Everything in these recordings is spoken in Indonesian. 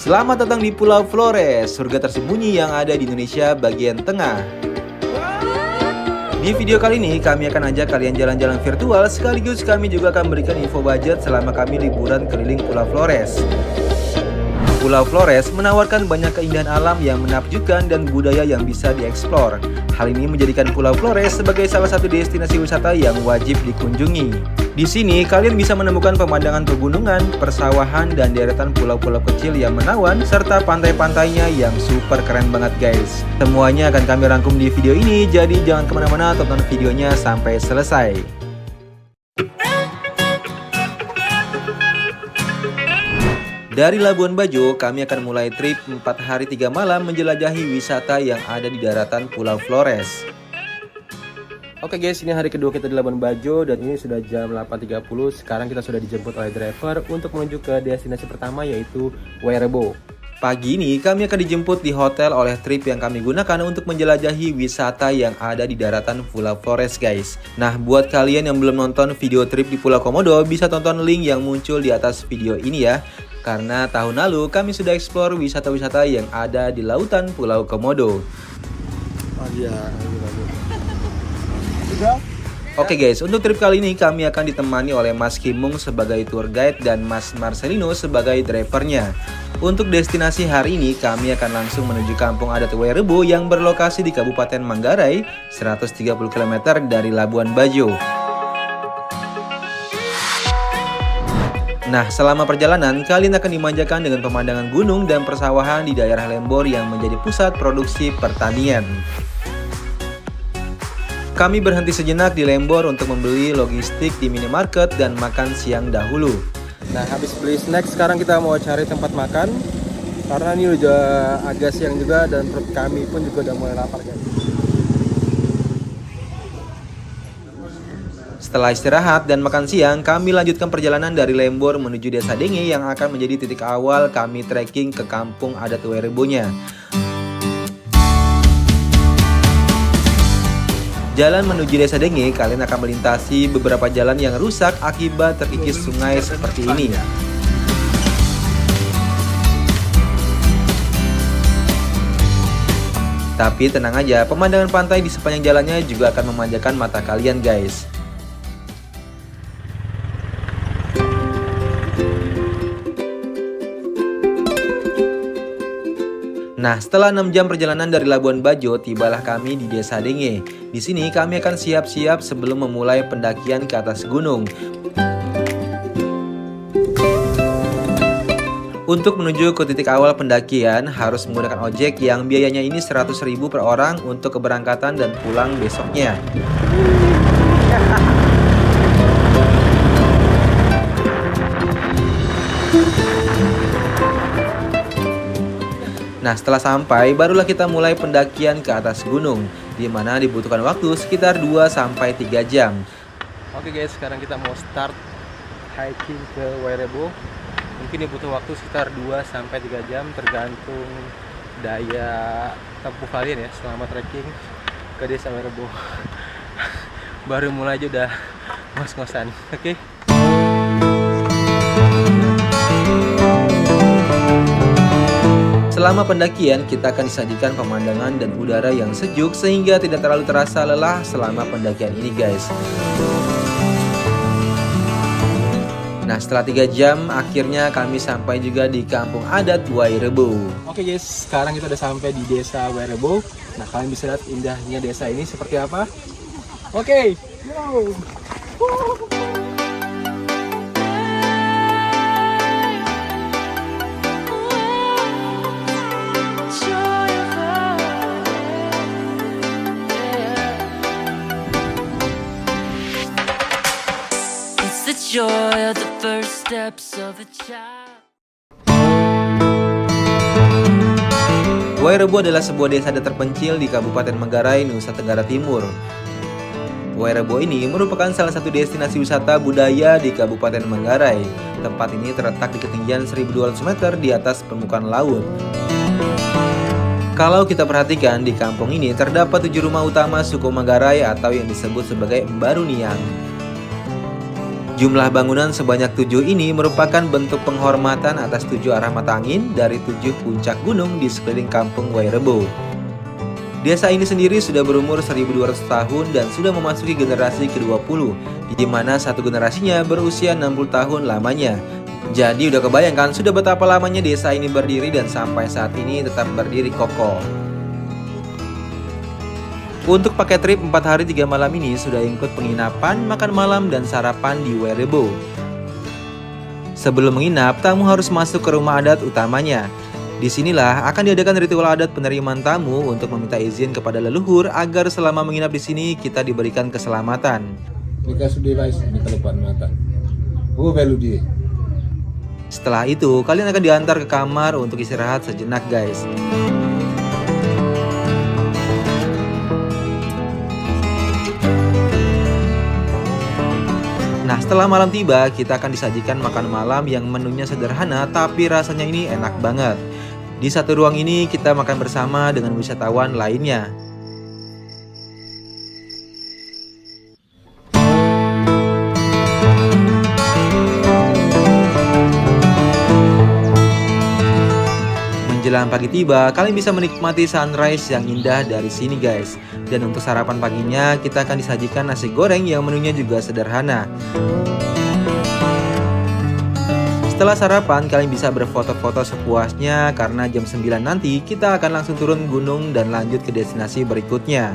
Selamat datang di Pulau Flores, surga tersembunyi yang ada di Indonesia bagian tengah. Di video kali ini kami akan ajak kalian jalan-jalan virtual, sekaligus kami juga akan berikan info budget selama kami liburan keliling Pulau Flores. Pulau Flores menawarkan banyak keindahan alam yang menakjubkan dan budaya yang bisa dieksplor. Hal ini menjadikan Pulau Flores sebagai salah satu destinasi wisata yang wajib dikunjungi. Di sini kalian bisa menemukan pemandangan pegunungan, persawahan, dan deretan pulau-pulau kecil yang menawan, serta pantai-pantainya yang super keren banget guys. Semuanya akan kami rangkum di video ini, jadi jangan kemana-mana, tonton videonya sampai selesai. Dari Labuan Bajo, kami akan mulai trip 4 hari 3 malam menjelajahi wisata yang ada di daratan Pulau Flores. Oke guys, ini hari kedua kita di Labuan Bajo dan ini sudah jam 8.30. Sekarang kita sudah dijemput oleh driver untuk menuju ke destinasi pertama, yaitu Wairebo. Pagi ini kami akan dijemput di hotel oleh trip yang kami gunakan untuk menjelajahi wisata yang ada di daratan Pulau Flores guys. Nah, buat kalian yang belum nonton video trip di Pulau Komodo, bisa tonton link yang muncul di atas video ini ya. Karena tahun lalu kami sudah eksplor wisata-wisata yang ada di lautan Pulau Komodo. Oh iya, Oke guys, untuk trip kali ini kami akan ditemani oleh Mas Kimung sebagai tour guide dan Mas Marcelino sebagai drivernya. Untuk destinasi hari ini kami akan langsung menuju kampung adat Wairebo yang berlokasi di Kabupaten Manggarai, 130 km dari Labuan Bajo. Nah, selama perjalanan kalian akan dimanjakan dengan pemandangan gunung dan persawahan di daerah Lembor yang menjadi pusat produksi pertanian. Kami berhenti sejenak di Lembor untuk membeli logistik di minimarket dan makan siang dahulu. Nah, habis beli snack, sekarang kita mau cari tempat makan. Karena ini udah agak siang juga dan perut kami pun juga udah mulai lapar guys. Setelah istirahat dan makan siang, kami lanjutkan perjalanan dari Lembor menuju Desa Denge yang akan menjadi titik awal kami trekking ke kampung adat Wairebo-nya. Jalan menuju Desa Denge, kalian akan melintasi beberapa jalan yang rusak akibat terkikis sungai seperti ini. Tapi tenang aja, pemandangan pantai di sepanjang jalannya juga akan memanjakan mata kalian guys. Nah, setelah 6 jam perjalanan dari Labuan Bajo, tibalah kami di Desa Denge. Di sini kami akan siap-siap sebelum memulai pendakian ke atas gunung. Untuk menuju ke titik awal pendakian, harus menggunakan ojek yang biayanya ini 100.000 per orang untuk keberangkatan dan pulang besoknya. Nah, setelah sampai, barulah kita mulai pendakian ke atas gunung, di mana dibutuhkan waktu sekitar 2-3 jam. Oke guys, sekarang kita mau start hiking ke Wairebo. Mungkin dibutuh waktu sekitar 2-3 jam, tergantung daya tempuh kalian ya selama trekking ke Desa Wairebo. Baru mulai aja udah ngos-ngosan, oke? Selama pendakian, kita akan disajikan pemandangan dan udara yang sejuk sehingga tidak terlalu terasa lelah selama pendakian ini guys. Nah, setelah 3 jam, akhirnya kami sampai juga di kampung adat Wairebo. Oke guys, sekarang kita udah sampai di Desa Wairebo. Nah, kalian bisa lihat indahnya desa ini seperti apa. Oke, go! Joy of the first steps of a child. Wairebo adalah sebuah desa terpencil di Kabupaten Manggarai, Nusa Tenggara Timur. Wairebo ini merupakan salah satu destinasi wisata budaya di Kabupaten Manggarai. Tempat ini terletak di ketinggian 1.200 meter di atas permukaan laut. Kalau kita perhatikan, di kampung ini terdapat 7 rumah utama suku Manggarai atau yang disebut sebagai Mbaruniang. Jumlah bangunan sebanyak 7 ini merupakan bentuk penghormatan atas 7 arah mata angin dari 7 puncak gunung di sekeliling kampung Wairebo. Desa ini sendiri sudah berumur 1200 tahun dan sudah memasuki generasi ke-20, di mana satu generasinya berusia 60 tahun lamanya. Jadi udah kebayangkan sudah betapa lamanya desa ini berdiri dan sampai saat ini tetap berdiri kokoh. Untuk paket trip 4 hari 3 malam ini sudah include penginapan, makan malam, dan sarapan di Wairebo. Sebelum menginap, tamu harus masuk ke rumah adat utamanya. Disinilah akan diadakan ritual adat penerimaan tamu untuk meminta izin kepada leluhur agar selama menginap di sini kita diberikan keselamatan. Setelah itu, kalian akan diantar ke kamar untuk istirahat sejenak, guys. Nah, setelah malam tiba, kita akan disajikan makan malam yang menunya sederhana tapi rasanya ini enak banget. Di satu ruang ini kita makan bersama dengan wisatawan lainnya. Menjelang pagi tiba, kalian bisa menikmati sunrise yang indah dari sini, guys. Dan untuk sarapan paginya, kita akan disajikan nasi goreng yang menunya juga sederhana. Setelah sarapan, kalian bisa berfoto-foto sepuasnya karena jam 9 nanti kita akan langsung turun gunung dan lanjut ke destinasi berikutnya.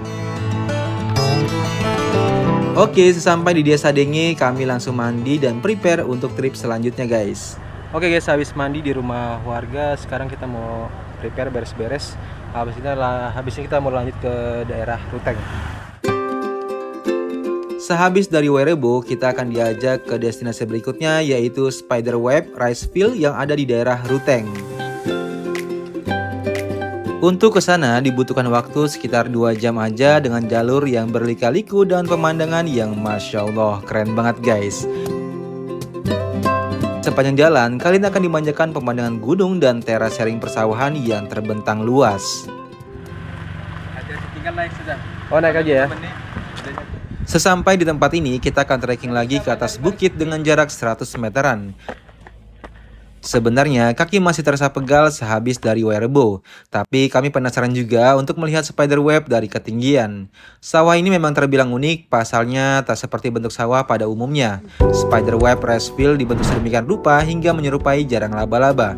Oke, sesampai di Desa Denge, kami langsung mandi dan prepare untuk trip selanjutnya, guys. Oke guys, habis mandi di rumah warga, sekarang kita mau prepare beres-beres. Habis ini kita mau lanjut ke daerah Ruteng. Sehabis dari Wairebo, kita akan diajak ke destinasi berikutnya yaitu Spiderweb Rice Field yang ada di daerah Ruteng. Untuk ke sana dibutuhkan waktu sekitar 2 jam aja dengan jalur yang berlika-liku dan pemandangan yang Masya Allah keren banget, guys. Sepanjang jalan, kalian akan dimanjakan pemandangan gunung dan teras sharing persawahan yang terbentang luas. Oh, naik aja ya. Sesampai di tempat ini, kita akan trekking lagi ke atas bukit dengan jarak 100 meteran. Sebenarnya, kaki masih terasa pegal sehabis dari Wairebo, tapi kami penasaran juga untuk melihat spiderweb dari ketinggian. Sawah ini memang terbilang unik, pasalnya tak seperti bentuk sawah pada umumnya. Spiderweb rice field dibentuk sedemikian rupa hingga menyerupai jarang laba-laba.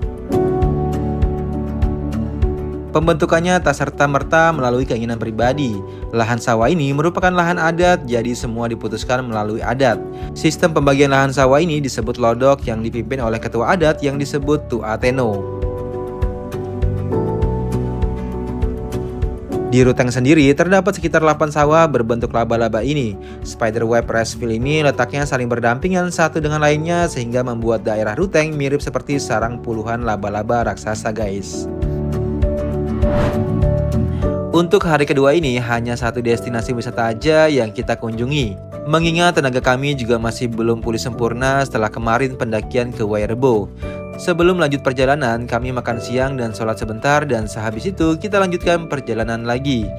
Pembentukannya tak serta-merta melalui keinginan pribadi. Lahan sawah ini merupakan lahan adat, jadi semua diputuskan melalui adat. Sistem pembagian lahan sawah ini disebut lodok yang dipimpin oleh ketua adat yang disebut Tuateno. Di Ruteng sendiri terdapat sekitar 8 sawah berbentuk laba-laba ini. Spiderweb rice field ini letaknya saling berdampingan satu dengan lainnya sehingga membuat daerah Ruteng mirip seperti sarang puluhan laba-laba raksasa, guys. Untuk hari kedua ini hanya satu destinasi wisata aja yang kita kunjungi. Mengingat tenaga kami juga masih belum pulih sempurna setelah kemarin pendakian ke Wairebo. Sebelum lanjut perjalanan, kami makan siang dan sholat sebentar dan sehabis itu kita lanjutkan perjalanan lagi.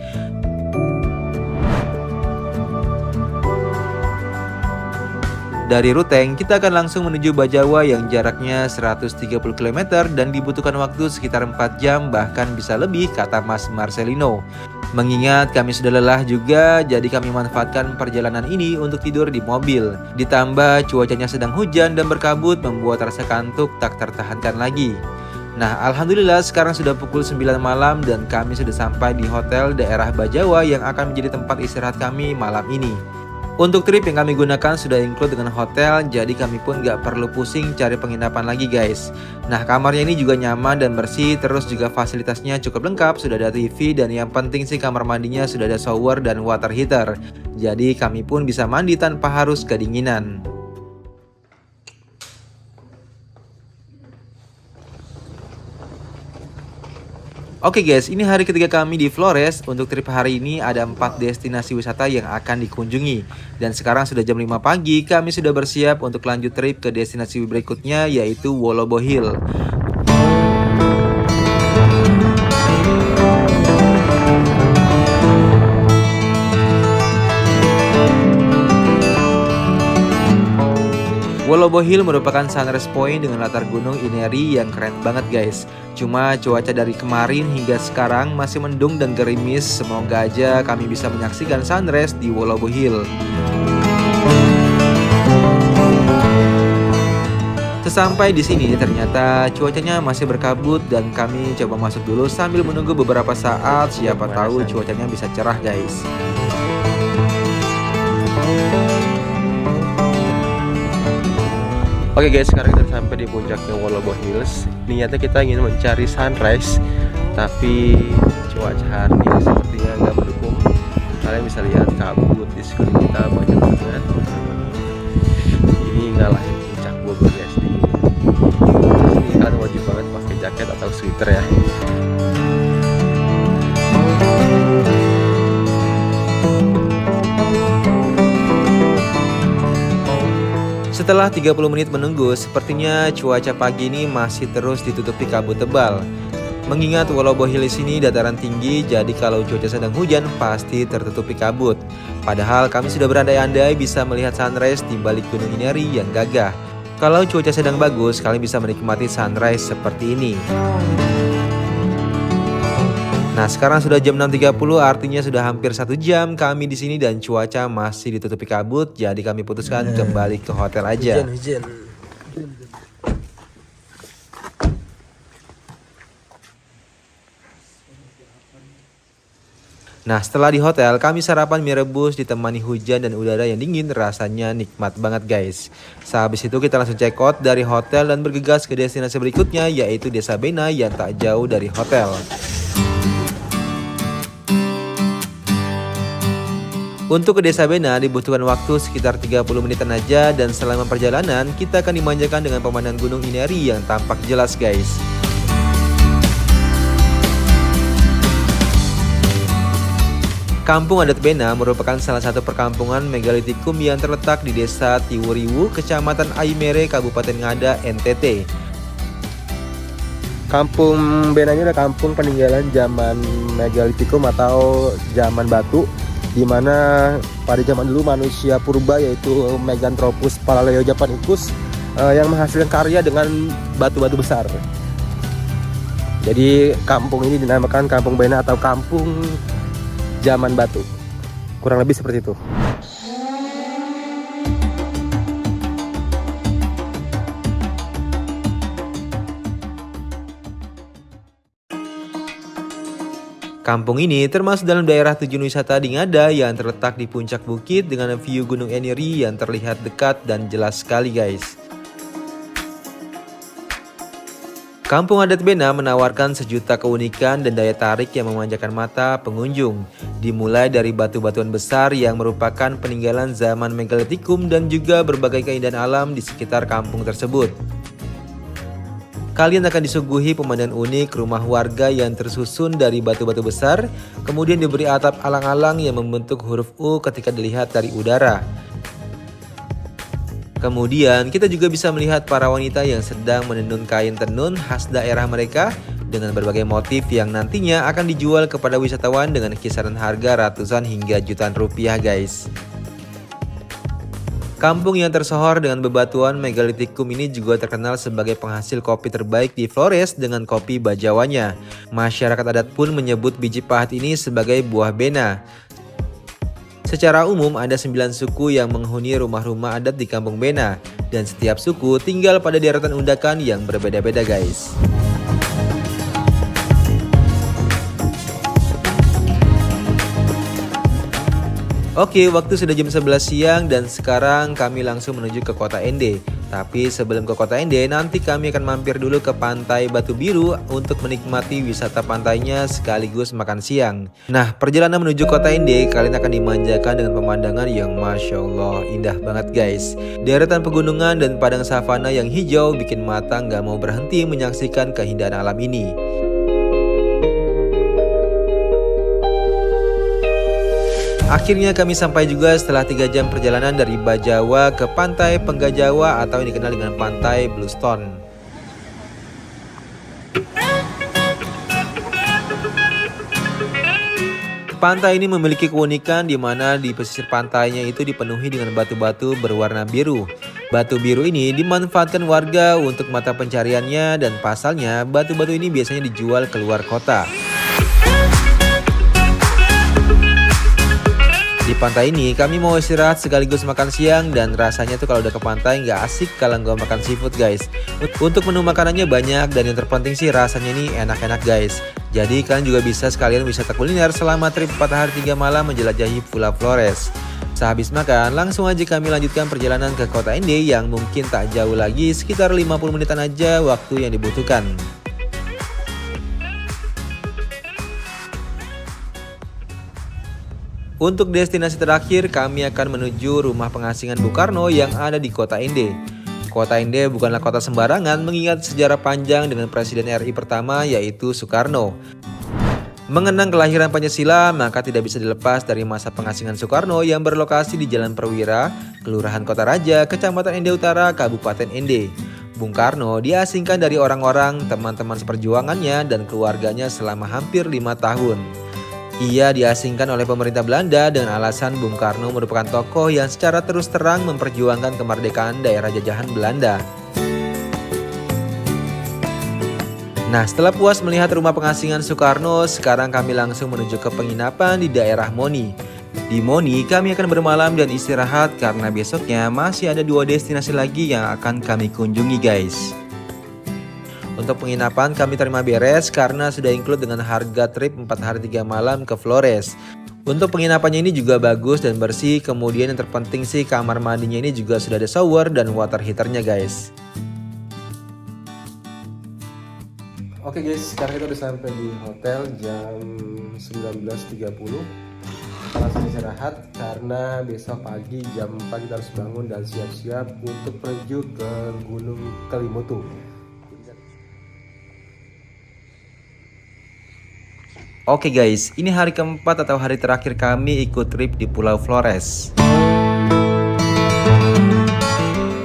Dari Ruteng, kita akan langsung menuju Bajawa yang jaraknya 130 km dan dibutuhkan waktu sekitar 4 jam bahkan bisa lebih, kata Mas Marcelino. Mengingat kami sudah lelah juga, jadi kami manfaatkan perjalanan ini untuk tidur di mobil. Ditambah cuacanya sedang hujan dan berkabut membuat rasa kantuk tak tertahankan lagi. Nah, alhamdulillah sekarang sudah pukul 9 malam dan kami sudah sampai di hotel daerah Bajawa yang akan menjadi tempat istirahat kami malam ini. Untuk trip yang kami gunakan sudah include dengan hotel, jadi kami pun gak perlu pusing cari penginapan lagi, guys. Nah, kamarnya ini juga nyaman dan bersih, terus juga fasilitasnya cukup lengkap, sudah ada TV dan yang penting sih kamar mandinya sudah ada shower dan water heater. Jadi kami pun bisa mandi tanpa harus kedinginan. Oke guys, ini hari ketiga kami di Flores. Untuk trip hari ini ada 4 destinasi wisata yang akan dikunjungi. Dan sekarang sudah jam 5 pagi, kami sudah bersiap untuk lanjut trip ke destinasi berikutnya yaitu Wolobo Hill. Wolobo Hill merupakan sunrise point dengan latar gunung Ineri yang keren banget guys. Cuma cuaca dari kemarin hingga sekarang masih mendung dan gerimis. Semoga aja kami bisa menyaksikan sunrise di Wolobo Hill. Sesampai di sini ternyata cuacanya masih berkabut dan kami coba masuk dulu sambil menunggu beberapa saat, siapa tahu cuacanya bisa cerah guys. Oke guys, sekarang kita sampai di puncaknya Wolobo Hills. Niatnya kita ingin mencari sunrise, tapi cuaca hari ini sepertinya nggak mendukung. Kalian bisa lihat kabut di sekeliling kita banyak banget. Ini ngalahin puncak Bogor guys. Ini kalian wajib banget pakai jaket atau sweater ya. Setelah 30 menit menunggu, sepertinya cuaca pagi ini masih terus ditutupi kabut tebal. Mengingat Wolobo Hill ini dataran tinggi, jadi kalau cuaca sedang hujan pasti tertutupi kabut. Padahal kami sudah berandai-andai bisa melihat sunrise di balik gunung Inari yang gagah. Kalau cuaca sedang bagus, kalian bisa menikmati sunrise seperti ini. Nah, sekarang sudah jam 6.30, artinya sudah hampir 1 jam kami di sini dan cuaca masih ditutupi kabut, jadi kami putuskan kembali ke hotel aja. Nah, setelah di hotel, kami sarapan mie rebus ditemani hujan dan udara yang dingin, rasanya nikmat banget guys. Sehabis itu kita langsung check out dari hotel dan bergegas ke destinasi berikutnya, yaitu Desa Bena yang tak jauh dari hotel. Untuk ke Desa Bena dibutuhkan waktu sekitar 30 menitan aja, dan selama perjalanan kita akan dimanjakan dengan pemandangan gunung Inari yang tampak jelas guys. Kampung Adat Bena merupakan salah satu perkampungan megalitikum yang terletak di Desa Tiwuriwu, Kecamatan Aimere, Kabupaten Ngada, NTT. Kampung Bena ini adalah kampung peninggalan zaman megalitikum atau zaman batu, di mana pada zaman dulu manusia purba yaitu Meganthropus Paleojapanicus yang menghasilkan karya dengan batu-batu besar. Jadi kampung ini dinamakan Kampung Bena atau kampung zaman batu. Kurang lebih seperti itu. Kampung ini termasuk dalam daerah tujuan wisata di Ngada yang terletak di puncak bukit dengan view gunung Inari yang terlihat dekat dan jelas sekali guys. Kampung Adat Bena menawarkan sejuta keunikan dan daya tarik yang memanjakan mata pengunjung. Dimulai dari batu-batuan besar yang merupakan peninggalan zaman megalitikum dan juga berbagai keindahan alam di sekitar kampung tersebut. Kalian akan disuguhi pemandangan unik rumah warga yang tersusun dari batu-batu besar, kemudian diberi atap alang-alang yang membentuk huruf U ketika dilihat dari udara. Kemudian kita juga bisa melihat para wanita yang sedang menenun kain tenun khas daerah mereka dengan berbagai motif yang nantinya akan dijual kepada wisatawan dengan kisaran harga ratusan hingga jutaan rupiah guys. Kampung yang tersohor dengan bebatuan megalitikum ini juga terkenal sebagai penghasil kopi terbaik di Flores dengan kopi bajawanya. Masyarakat adat pun menyebut biji pahat ini sebagai buah bena. Secara umum ada 9 suku yang menghuni rumah-rumah adat di Kampung Bena, dan setiap suku tinggal pada deretan undakan yang berbeda-beda guys. Oke, waktu sudah jam 11 siang dan sekarang kami langsung menuju ke kota Ende. Tapi sebelum ke kota Ende, nanti kami akan mampir dulu ke pantai Batu Biru untuk menikmati wisata pantainya sekaligus makan siang. Nah, perjalanan menuju kota Ende, kalian akan dimanjakan dengan pemandangan yang Masya Allah indah banget guys. Deretan pegunungan dan padang savana yang hijau bikin mata nggak mau berhenti menyaksikan keindahan alam ini. Akhirnya kami sampai juga setelah 3 jam perjalanan dari Bajawa ke pantai Penggajawa atau yang dikenal dengan pantai Bluestone. Pantai ini memiliki keunikan di mana di pesisir pantainya itu dipenuhi dengan batu-batu berwarna biru. Batu biru ini dimanfaatkan warga untuk mata pencariannya dan pasalnya batu-batu ini biasanya dijual keluar kota. Di pantai ini kami mau istirahat sekaligus makan siang dan rasanya tuh kalau udah ke pantai nggak asik kalau nggak makan seafood guys. Untuk menu makanannya banyak dan yang terpenting sih rasanya ini enak-enak guys. Jadi kalian juga bisa sekalian wisata kuliner selama trip 4 hari 3 malam menjelajahi Pulau Flores. Sehabis makan langsung aja kami lanjutkan perjalanan ke kota Ende yang mungkin tak jauh lagi, sekitar 50 menitan aja waktu yang dibutuhkan. Untuk destinasi terakhir, kami akan menuju rumah pengasingan Bung Karno yang ada di kota Ende. Kota Ende bukanlah kota sembarangan mengingat sejarah panjang dengan Presiden RI pertama yaitu Soekarno. Mengenang kelahiran Pancasila, maka tidak bisa dilepas dari masa pengasingan Soekarno yang berlokasi di Jalan Perwira, Kelurahan Kota Raja, Kecamatan Ende Utara, Kabupaten Ende. Bung Karno diasingkan dari orang-orang, teman-teman seperjuangannya dan keluarganya selama hampir 5 tahun. Ia diasingkan oleh pemerintah Belanda dengan alasan Bung Karno merupakan tokoh yang secara terus terang memperjuangkan kemerdekaan daerah jajahan Belanda. Nah, setelah puas melihat rumah pengasingan Soekarno, sekarang kami langsung menuju ke penginapan di daerah Moni. Di Moni, kami akan bermalam dan istirahat karena besoknya masih ada 2 destinasi lagi yang akan kami kunjungi guys. Untuk penginapan kami terima beres karena sudah include dengan harga trip 4 hari 3 malam ke Flores. Untuk penginapannya ini juga bagus dan bersih, kemudian yang terpenting sih kamar mandinya ini juga sudah ada shower dan water heaternya guys. Oke guys, sekarang kita udah sampai di hotel jam 19.30. Kita langsung istirahat karena besok pagi jam 4 kita harus bangun dan siap-siap untuk menuju ke Gunung Kelimutu. Oke guys, ini hari keempat atau hari terakhir kami ikut trip di Pulau Flores.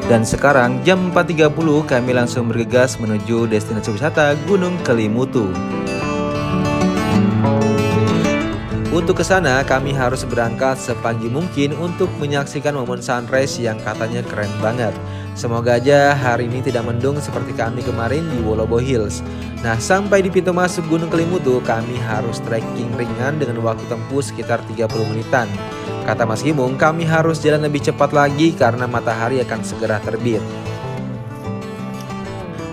Dan sekarang jam 4.30 kami langsung bergegas menuju destinasi wisata Gunung Kelimutu. Untuk ke sana kami harus berangkat sepagi mungkin untuk menyaksikan momen sunrise yang katanya keren banget. Semoga aja hari ini tidak mendung seperti kami kemarin di Wolobo Hills. Nah, sampai di pintu masuk Gunung Kelimutu kami harus trekking ringan dengan waktu tempuh sekitar 30 menitan. Kata Mas Himung, kami harus jalan lebih cepat lagi karena matahari akan segera terbit.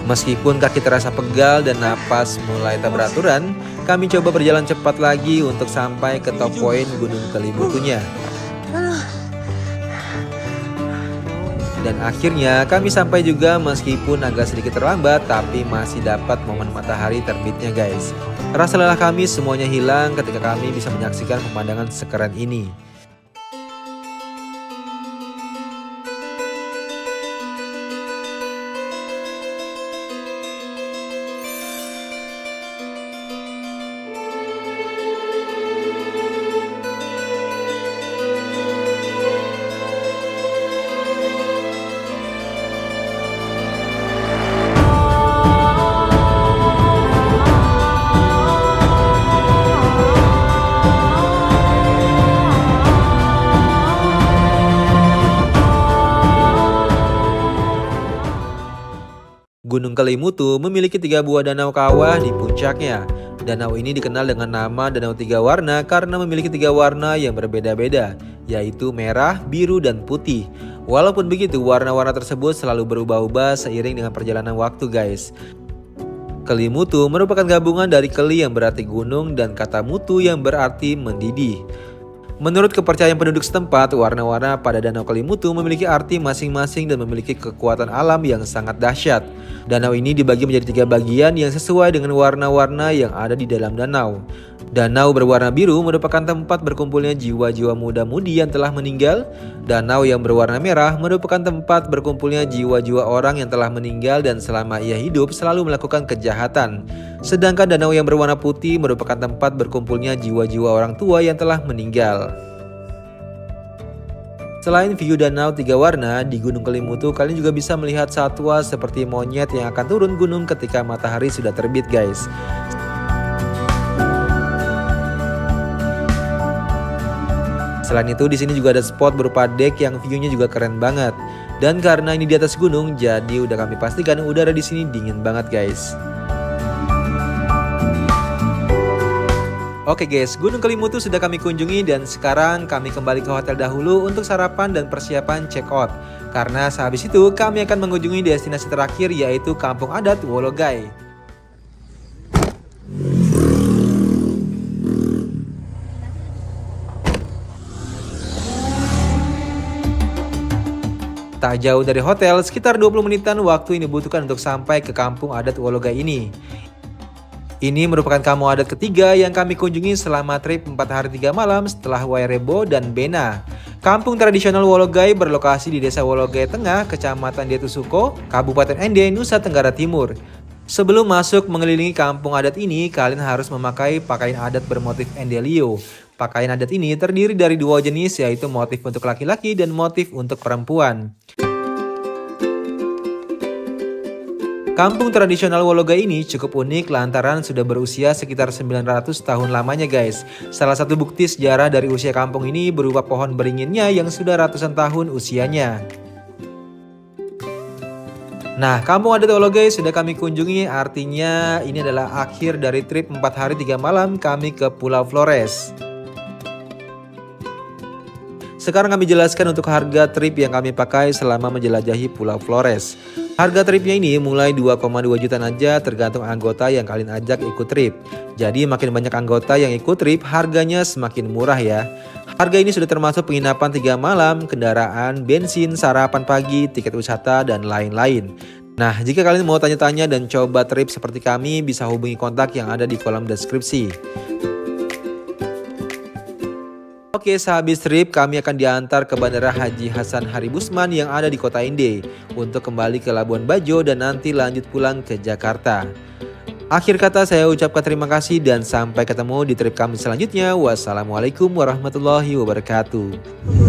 Meskipun kaki terasa pegal dan napas mulai tak beraturan, kami coba berjalan cepat lagi untuk sampai ke top point Gunung Kelimutunya. Dan akhirnya kami sampai juga meskipun agak sedikit terlambat, tapi masih dapat momen matahari terbitnya guys. Rasa lelah kami semuanya hilang ketika kami bisa menyaksikan pemandangan sekeren ini. Gunung Kelimutu memiliki 3 buah danau kawah di puncaknya. Danau ini dikenal dengan nama Danau 3 Warna karena memiliki 3 warna yang berbeda-beda, yaitu merah, biru, dan putih. Walaupun begitu, warna-warna tersebut selalu berubah-ubah seiring dengan perjalanan waktu guys. Kelimutu merupakan gabungan dari keli yang berarti gunung dan kata mutu yang berarti mendidih. Menurut kepercayaan penduduk setempat, warna-warna pada Danau Kelimutu memiliki arti masing-masing dan memiliki kekuatan alam yang sangat dahsyat. Danau ini dibagi menjadi 3 bagian yang sesuai dengan warna-warna yang ada di dalam danau. Danau berwarna biru merupakan tempat berkumpulnya jiwa-jiwa muda-mudi yang telah meninggal. Danau yang berwarna merah merupakan tempat berkumpulnya jiwa-jiwa orang yang telah meninggal dan selama ia hidup selalu melakukan kejahatan. Sedangkan danau yang berwarna putih merupakan tempat berkumpulnya jiwa-jiwa orang tua yang telah meninggal. Selain view danau 3 warna, di Gunung Kelimutu kalian juga bisa melihat satwa seperti monyet yang akan turun gunung ketika matahari sudah terbit guys. Selain itu di sini juga ada spot berupa dek yang view-nya juga keren banget. Dan karena ini di atas gunung, jadi udah kami pastikan udara di sini dingin banget guys. Oke guys, Gunung Kelimutu sudah kami kunjungi dan sekarang kami kembali ke hotel dahulu untuk sarapan dan persiapan check out. Karena sehabis itu kami akan mengunjungi destinasi terakhir yaitu Kampung Adat Wologai. Tak jauh dari hotel, sekitar 20 menitan waktu ini dibutuhkan untuk sampai ke Kampung Adat Wologai ini. Ini merupakan kampung adat ketiga yang kami kunjungi selama trip 4 hari 3 malam setelah Wairebo dan Bena. Kampung tradisional Wologai berlokasi di Desa Wologai Tengah, Kecamatan Detusuko, Kabupaten Ende, Nusa Tenggara Timur. Sebelum masuk mengelilingi kampung adat ini, kalian harus memakai pakaian adat bermotif Endelio. Pakaian adat ini terdiri dari 2 jenis, yaitu motif untuk laki-laki dan motif untuk perempuan. Kampung tradisional Wologai ini cukup unik lantaran sudah berusia sekitar 900 tahun lamanya guys. Salah satu bukti sejarah dari usia kampung ini berupa pohon beringinnya yang sudah ratusan tahun usianya. Nah, Kampung Adat Wologai sudah kami kunjungi, artinya ini adalah akhir dari trip 4 hari 3 malam kami ke Pulau Flores. Sekarang kami jelaskan untuk harga trip yang kami pakai selama menjelajahi Pulau Flores. Harga tripnya ini mulai 2,2 juta aja tergantung anggota yang kalian ajak ikut trip. Jadi makin banyak anggota yang ikut trip, harganya semakin murah ya. Harga ini sudah termasuk penginapan 3 malam, kendaraan, bensin, sarapan pagi, tiket wisata, dan lain-lain. Nah, jika kalian mau tanya-tanya dan coba trip seperti kami, bisa hubungi kontak yang ada di kolom deskripsi. Oke, sehabis trip kami akan diantar ke Bandara Haji Hasan Haribusman yang ada di Kota Ende untuk kembali ke Labuan Bajo dan nanti lanjut pulang ke Jakarta. Akhir kata saya ucapkan terima kasih dan sampai ketemu di trip kami selanjutnya. Wassalamualaikum warahmatullahi wabarakatuh.